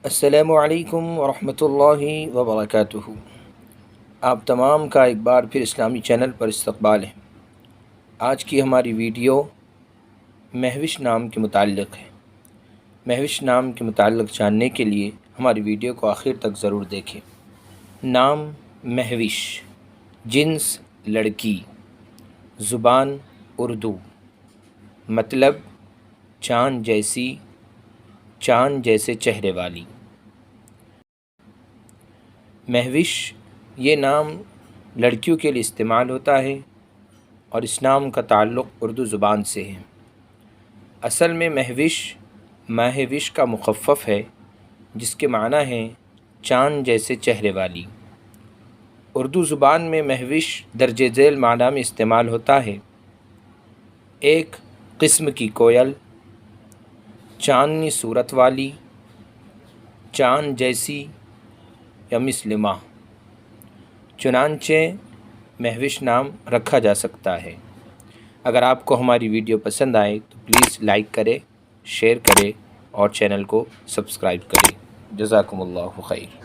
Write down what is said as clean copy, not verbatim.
السلام علیکم ورحمۃ اللہ وبرکاتہ۔ آپ تمام کا ایک بار پھر اسلامی چینل پر استقبال ہے۔ آج کی ہماری ویڈیو مہوش نام کے متعلق ہے۔ مہوش نام کے متعلق جاننے کے لیے ہماری ویڈیو کو آخر تک ضرور دیکھیں۔ نام مہوش، جنس لڑکی، زبان اردو، مطلب چاند جیسی، چاند جیسے چہرے والی۔ مہوش یہ نام لڑکیوں کے لیے استعمال ہوتا ہے اور اس نام کا تعلق اردو زبان سے ہے۔ اصل میں مہوش ماہ وش کا مخفف ہے، جس کے معنی ہیں چاند جیسے چہرے والی۔ اردو زبان میں مہوش درج ذیل معنی میں استعمال ہوتا ہے: ایک قسم کی کوئل، چاندنی صورت والی، چاند جیسی یا مثل ماہ۔ چنانچہ مہوش نام رکھا جا سکتا ہے۔ اگر آپ کو ہماری ویڈیو پسند آئے تو پلیز لائک کریں، شیئر کریں اور چینل کو سبسکرائب کریں۔ جزاکم اللہ خیر۔